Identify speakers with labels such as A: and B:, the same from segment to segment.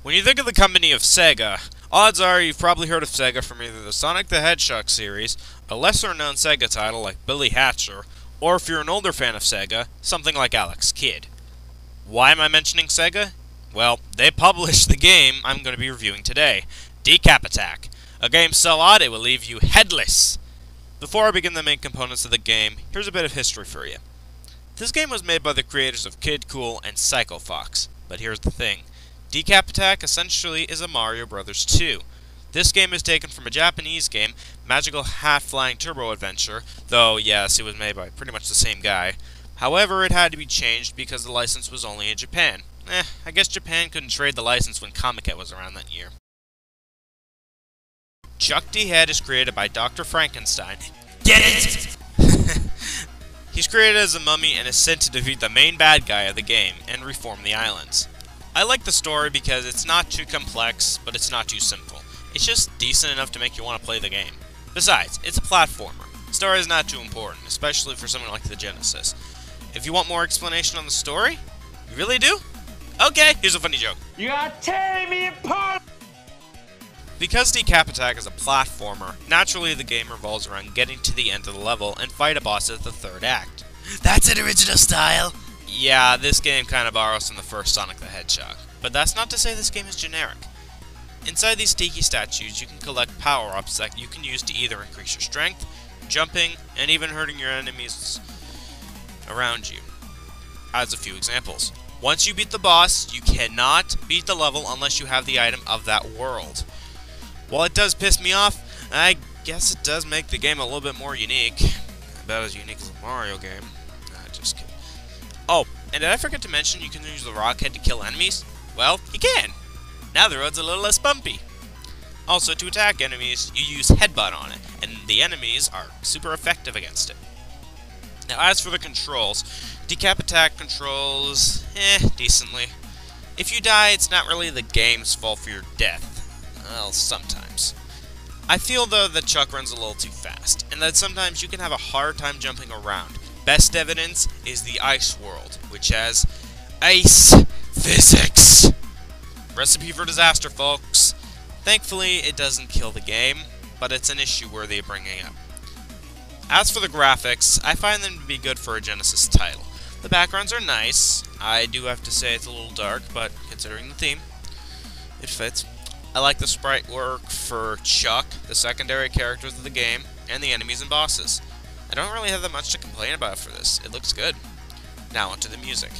A: When you think of the company of Sega, odds are you've probably heard of Sega from either the Sonic the Hedgehog series, a lesser-known Sega title like Billy Hatcher, or if you're an older fan of Sega, something like Alex Kidd. Why am I mentioning Sega? Well, they published the game I'm going to be reviewing today, Decap Attack, a game so odd it will leave you headless. Before I begin the main components of the game, here's a bit of history for you. This game was made by the creators of Kid Cool and Psycho Fox, but here's the thing. Decap Attack essentially is a Mario Bros. 2. This game is taken from a Japanese game, Magical Hat Flying Turbo Adventure, though yes, it was made by pretty much the same guy. However, it had to be changed because the license was only in Japan. I guess Japan couldn't trade the license when Comic-Con was around that year. Chuck D. Head is created by Dr. Frankenstein. Get it?! He's created as a mummy and is sent to defeat the main bad guy of the game and reform the islands. I like the story because it's not too complex, but it's not too simple. It's just decent enough to make you want to play the game. Besides, it's a platformer. The story is not too important, especially for something like the Genesis. If you want more explanation on the story, you really do? Okay, here's a funny joke.
B: You are tearing me apart!
A: Because Decap Attack is a platformer, naturally the game revolves around getting to the end of the level and fight a boss at the third act. That's an original style! Yeah, this game kind of borrows from the first Sonic the Hedgehog, but that's not to say this game is generic. Inside these tiki statues, you can collect power-ups that you can use to either increase your strength, jumping, and even hurting your enemies around you. As a few examples. Once you beat the boss, you cannot beat the level unless you have the item of that world. While it does piss me off, I guess it does make the game a little bit more unique. About as unique as a Mario game. Just kidding. Oh, and did I forget to mention you can use the rock head to kill enemies? Well, you can! Now the road's a little less bumpy. Also, to attack enemies, you use headbutt on it, and the enemies are super effective against it. Now, as for the controls, Decap Attack controls, decently. If you die, it's not really the game's fault for your death. Well, sometimes. I feel, though, that Chuck runs a little too fast, and that sometimes you can have a hard time jumping around. Best evidence is the Ice World, which has ice physics. Recipe for disaster, folks. Thankfully, it doesn't kill the game, but it's an issue worthy of bringing up. As for the graphics, I find them to be good for a Genesis title. The backgrounds are nice. I do have to say it's a little dark, but considering the theme, it fits. I like the sprite work for Chuck, the secondary characters of the game, and the enemies and bosses. I don't really have that much to complain about for this. It looks good. Now onto the music.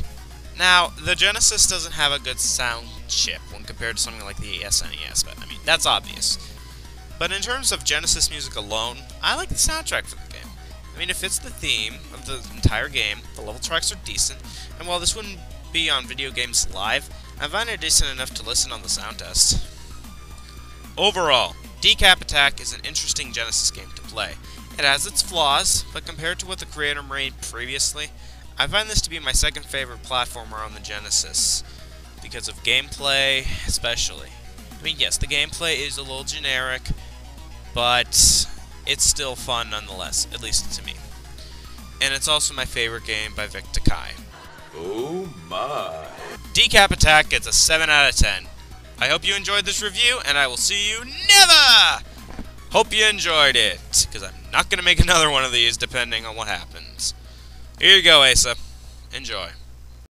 A: Now, the Genesis doesn't have a good sound chip when compared to something like the SNES, but I mean, that's obvious. But in terms of Genesis music alone, I like the soundtrack for the game. I mean, it fits the theme of the entire game, the level tracks are decent, and while this wouldn't be on Video Games Live, I find it decent enough to listen on the sound test. Overall, Decap Attack is an interesting Genesis game to play. It has its flaws, but compared to what the creator made previously, I find this to be my second favorite platformer on the Genesis, because of gameplay, especially. I mean, yes, the gameplay is a little generic, but it's still fun nonetheless, at least to me. And it's also my favorite game by Vic Takai.
B: Oh my.
A: Decap Attack gets a 7 out of 10. I hope you enjoyed this review, and I will see you never! Hope you enjoyed it, because I'm not going to make another one of these depending on what happens. Here you go, Asa. Enjoy.